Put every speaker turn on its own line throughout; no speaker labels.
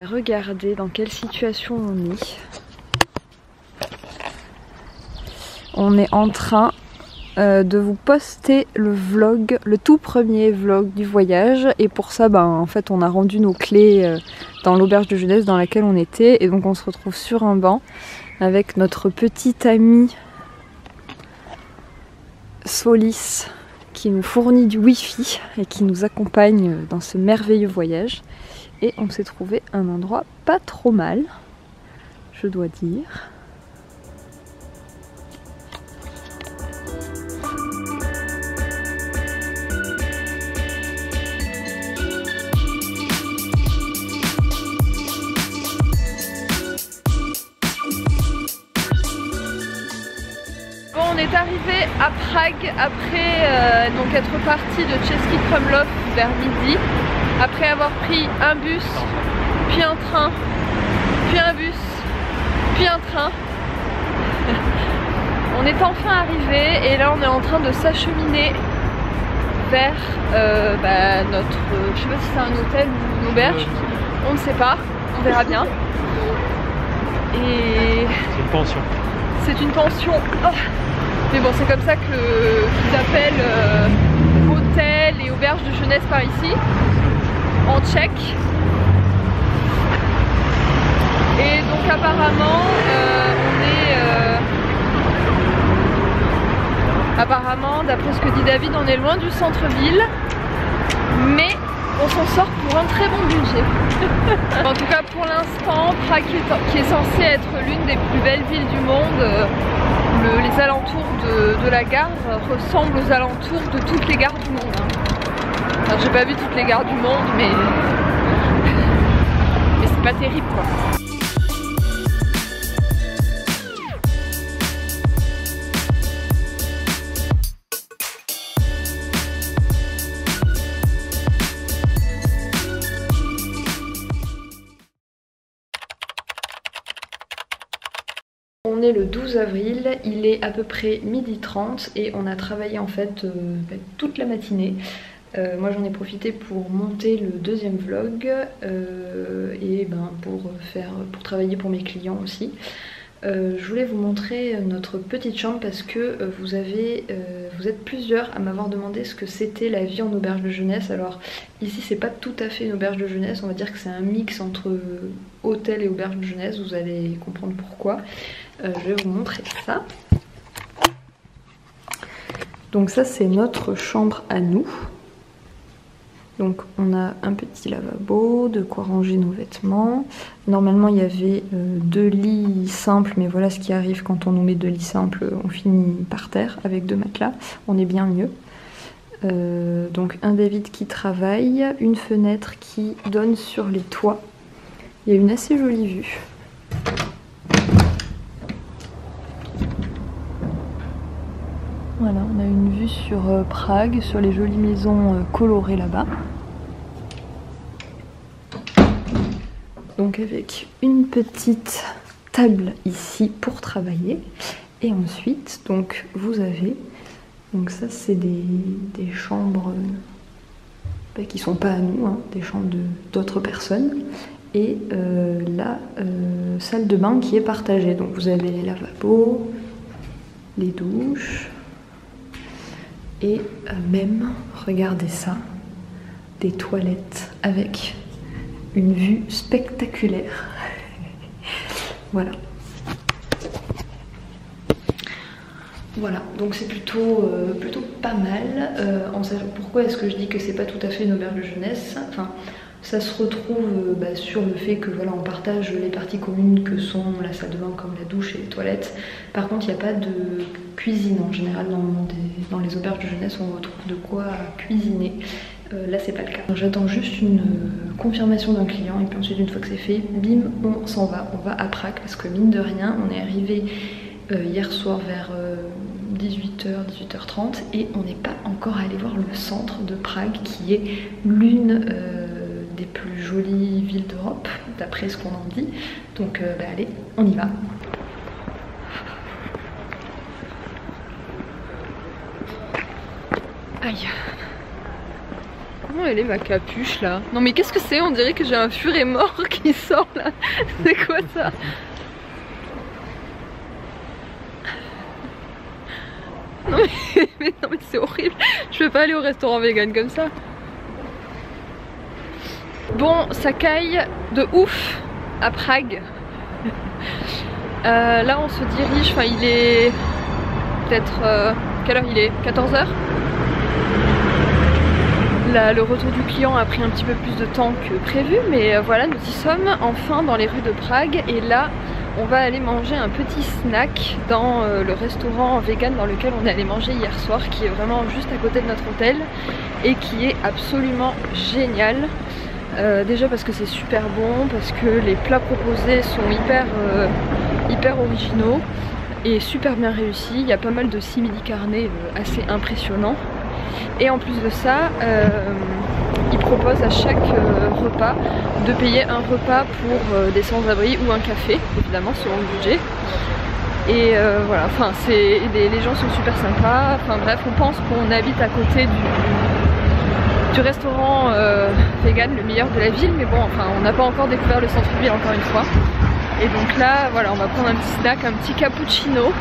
Regardez dans quelle situation on est. On est en train de vous poster le vlog, le tout premier vlog du voyage. Et pour ça, en fait, on a rendu nos clés dans l'auberge de jeunesse dans laquelle on était. Et donc on se retrouve sur un banc avec notre petit ami Solis qui nous fournit du wifi et qui nous accompagne dans ce merveilleux voyage. Et on s'est trouvé un endroit pas trop mal, je dois dire. Bon, on est arrivé à Prague après donc être parti de Český Krumlov vers midi. Après avoir pris un bus, puis un train, puis un bus, puis un train. On est enfin arrivé et là on est en train de s'acheminer vers notre... je sais pas si c'est un hôtel ou une auberge, on ne sait pas, on verra bien. Et... c'est une pension. C'est une pension. Oh. Mais bon, c'est comme ça qu'ils appellent hôtel et auberge de jeunesse par ici. En tchèque. Et donc apparemment apparemment d'après ce que dit David, on est loin du centre-ville, mais on s'en sort pour un très bon budget. En tout cas pour l'instant, Prague qui est censée être l'une des plus belles villes du monde, les alentours de la gare ressemblent aux alentours de toutes les gares du monde. Alors j'ai pas vu toutes les gares du monde, mais c'est pas terrible quoi. On est le 12 avril, il est à peu près 12h30 et on a travaillé en fait toute la matinée. Moi j'en ai profité pour monter le deuxième vlog et pour travailler pour mes clients aussi. Je voulais vous montrer notre petite chambre parce que vous êtes plusieurs à m'avoir demandé ce que c'était la vie en auberge de jeunesse. Alors ici c'est pas tout à fait une auberge de jeunesse, on va dire que c'est un mix entre hôtel et auberge de jeunesse, vous allez comprendre pourquoi. Je vais vous montrer ça. Donc ça c'est notre chambre à nous. Donc on a un petit lavabo, de quoi ranger nos vêtements. Normalement il y avait 2 lits simples, mais voilà ce qui arrive quand on nous met 2 lits simples, on finit par terre avec 2 matelas, on est bien mieux. Donc un David qui travaille, une fenêtre qui donne sur les toits. Il y a une assez jolie vue. Voilà, on a une vue sur Prague, sur les jolies maisons colorées là-bas. Donc avec une petite table ici pour travailler. Et ensuite, donc vous avez, donc ça c'est des chambres qui sont pas à nous, hein, des chambres d'autres personnes. Et la salle de bain qui est partagée. Donc vous avez les lavabos, les douches. Et même, regardez ça, des toilettes avec une vue spectaculaire. Voilà. Voilà, donc c'est plutôt pas mal. Pourquoi est-ce que je dis que c'est pas tout à fait une auberge de jeunesse? Enfin, ça se retrouve sur le fait que voilà, on partage les parties communes que sont la salle de bain comme la douche et les toilettes. Par contre, il n'y a pas de cuisine en général dans les auberges de jeunesse, on retrouve de quoi cuisiner. Là c'est pas le cas. J'attends juste une confirmation d'un client et puis ensuite une fois que c'est fait, bim, on s'en va. On va à Prague parce que mine de rien, on est arrivé hier soir vers 18h, 18h30 et on n'est pas encore allé voir le centre de Prague qui est l'une des plus jolies villes d'Europe d'après ce qu'on en dit. Donc bah, allez, on y va. Aïe. Comment elle est ma capuche là? Non mais qu'est-ce que c'est? On dirait que j'ai un furet mort qui sort là. C'est quoi ça? Non mais non mais c'est horrible. Je peux pas aller au restaurant vegan comme ça. Bon, ça caille de ouf à Prague. Là on se dirige, enfin il est peut-être... quelle heure il est? 14h. Le retour du client a pris un petit peu plus de temps que prévu, mais voilà, nous y sommes enfin dans les rues de Prague et là on va aller manger un petit snack dans le restaurant vegan dans lequel on est allé manger hier soir, qui est vraiment juste à côté de notre hôtel et qui est absolument génial. Déjà parce que c'est super bon, parce que les plats proposés sont hyper originaux et super bien réussis. Il y a pas mal de simili carne assez impressionnants. Et en plus de ça, ils proposent à chaque repas de payer un repas pour des sans-abri ou un café, évidemment selon le budget. Et voilà, enfin les gens sont super sympas. Enfin bref, on pense qu'on habite à côté du restaurant vegan le meilleur de la ville, mais bon, enfin on n'a pas encore découvert le centre-ville encore une fois. Et donc là, voilà, on va prendre un petit snack, un petit cappuccino.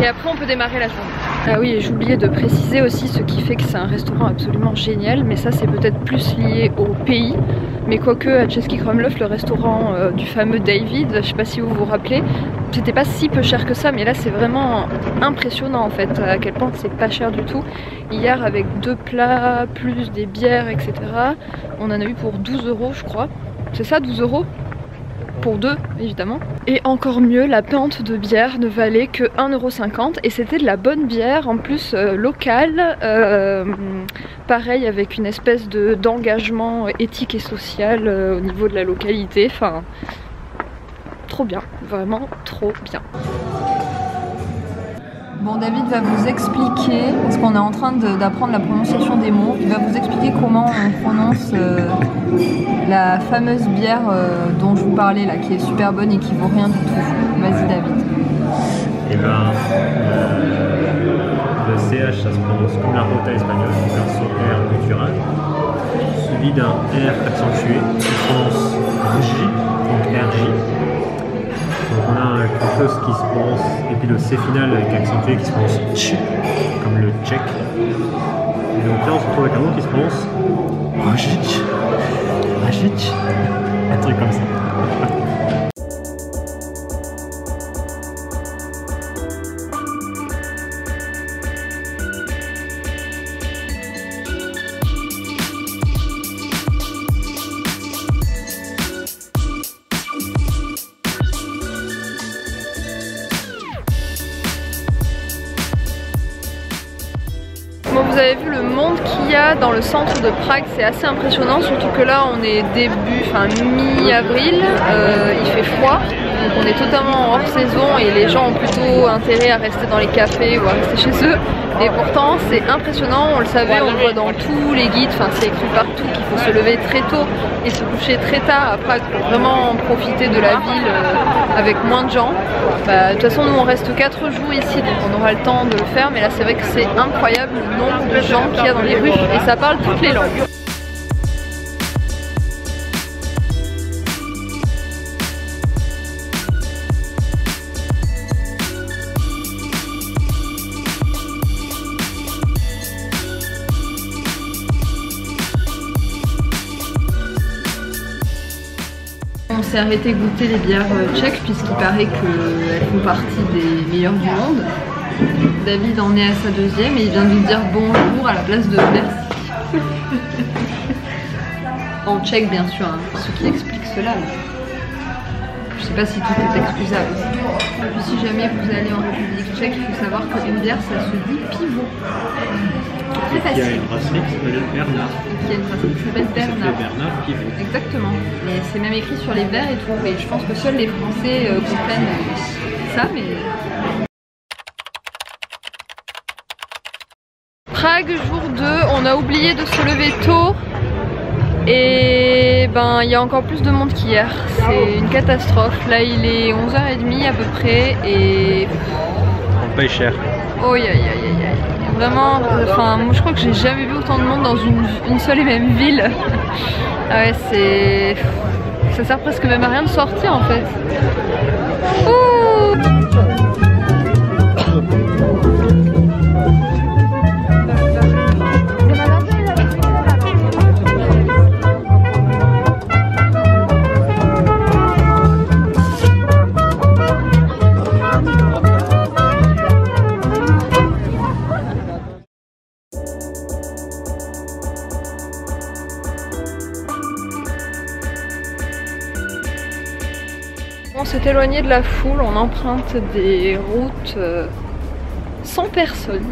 Et après on peut démarrer la journée. Ah oui, et j'oubliais de préciser aussi ce qui fait que c'est un restaurant absolument génial, mais ça c'est peut-être plus lié au pays. Mais quoique à Český Krumlov, le restaurant du fameux David, je sais pas si vous vous rappelez, c'était pas si peu cher que ça, mais là c'est vraiment impressionnant en fait, à quel point c'est pas cher du tout. Hier avec 2 plats, plus des bières, etc., on en a eu pour 12 € je crois. C'est ça, 12 € ? Pour 2 évidemment. Et encore mieux, la pinte de bière ne valait que 1,50 € et c'était de la bonne bière en plus locale, pareil avec une espèce d'engagement éthique et social au niveau de la localité, enfin trop bien, vraiment trop bien. Bon, David va vous expliquer, parce qu'on est en train d'apprendre la prononciation des mots, il va vous expliquer comment on prononce la fameuse bière dont je vous parlais là, qui est super bonne et qui vaut rien du tout. Vas-y David.
Et ben, le CH ça se prononce comme la rota espagnole, version R culturel, suivi d'un R accentué qui se prononce RJ, donc RJ. Donc on a quelque chose qui se prononce, et puis le C final avec accentué qui se prononce Tch, comme le tchèque. Et donc là on se retrouve avec un mot qui se prononce Rajic, Rajic, un truc comme ça.
Vous avez vu le monde qu'il y a dans le centre de Prague, c'est assez impressionnant, surtout que là on est mi-avril, il fait froid, donc on est totalement hors saison et les gens ont plutôt intérêt à rester dans les cafés ou à rester chez eux. Et pourtant c'est impressionnant, on le savait, on le voit dans tous les guides, enfin c'est écrit partout qu'il faut se lever très tôt et se coucher très tard à Prague pour vraiment profiter de la ville avec moins de gens. Bah, de toute façon nous on reste 4 jours ici donc on aura le temps de le faire, mais là c'est vrai que c'est incroyable le nombre de gens qu'il y a dans les rues et ça parle toutes les langues. On s'est arrêté goûter les bières tchèques puisqu'il paraît qu'elles font partie des meilleures du monde. David en est à sa 2e et il vient de nous dire bonjour à la place de merci. En tchèque bien sûr, hein, ce qui explique cela. je sais pas si tout est excusable. Et puis si jamais vous allez en République tchèque, il faut savoir qu'une bière ça se dit pivot. Très facile.
Il y a une brasserie qui s'appelle Bernard.
Il y a une brasserie qui s'appelle Bernard.
Bernard Pivot.
Exactement. Et c'est même écrit sur les verres et tout. Et je pense que seuls les Français comprennent ça, mais... Prague, jour 2, on a oublié de se lever tôt. Et ben il y a encore plus de monde qu'hier, c'est une catastrophe. Là il est 11h30 à peu près et...
On paye cher.
Oh aïe aïe aïe aïe. Vraiment, enfin moi je crois que j'ai jamais vu autant de monde dans une seule et même ville. Ah ouais c'est... Ça sert presque même à rien de sortir en fait. Ouh. On s'est éloigné de la foule, on emprunte des routes sans personne.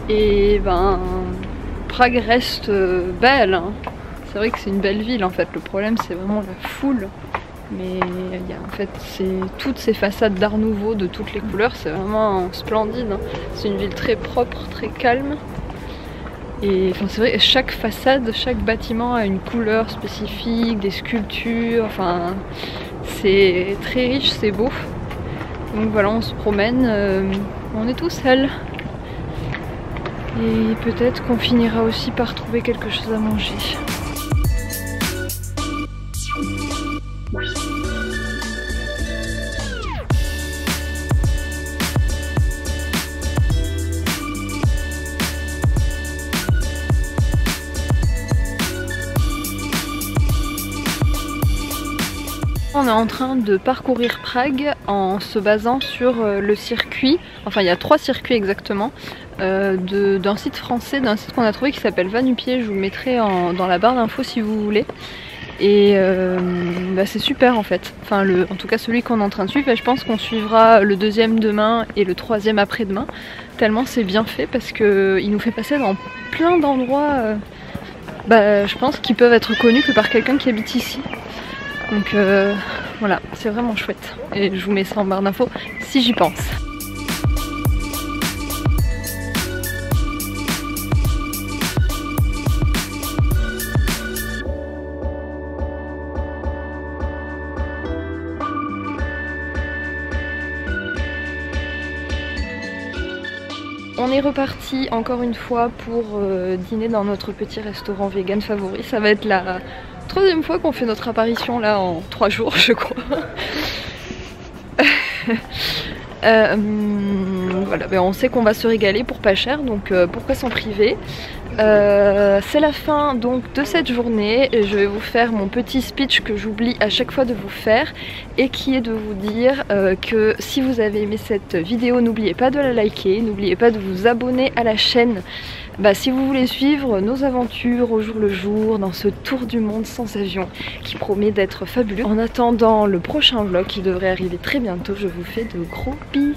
Et ben Prague reste belle. Hein. C'est vrai que c'est une belle ville en fait. Le problème c'est vraiment la foule. Mais il y a en fait toutes ces façades d'art nouveau de toutes les couleurs, c'est vraiment splendide. Hein. C'est une ville très propre, très calme. Et enfin, c'est vrai, chaque façade, chaque bâtiment a une couleur spécifique, des sculptures, enfin c'est très riche, c'est beau. Donc voilà, on se promène, on est tout seul. Et peut-être qu'on finira aussi par trouver quelque chose à manger. On est en train de parcourir Prague en se basant sur le circuit, enfin il y a 3 circuits exactement, d'un site français, d'un site qu'on a trouvé qui s'appelle Va-Nu-Pieds, je vous le mettrai dans la barre d'infos si vous voulez. Et bah c'est super en fait, enfin en tout cas celui qu'on est en train de suivre, et je pense qu'on suivra le 2e demain et le 3e après-demain, tellement c'est bien fait parce qu'il nous fait passer dans plein d'endroits, je pense qu'ils peuvent être connus que par quelqu'un qui habite ici. Donc voilà, c'est vraiment chouette. Et je vous mets ça en barre d'infos si j'y pense. On est reparti encore une fois pour dîner dans notre petit restaurant vegan favori. Ça va être la 3e fois qu'on fait notre apparition là en 3 jours je crois. Voilà, on sait qu'on va se régaler pour pas cher, donc pourquoi s'en priver. C'est la fin donc de cette journée et je vais vous faire mon petit speech que j'oublie à chaque fois de vous faire, et qui est de vous dire que si vous avez aimé cette vidéo, n'oubliez pas de la liker, n'oubliez pas de vous abonner à la chaîne si vous voulez suivre nos aventures au jour le jour dans ce tour du monde sans avion qui promet d'être fabuleux. En attendant le prochain vlog qui devrait arriver très bientôt, je vous fais de gros bisous.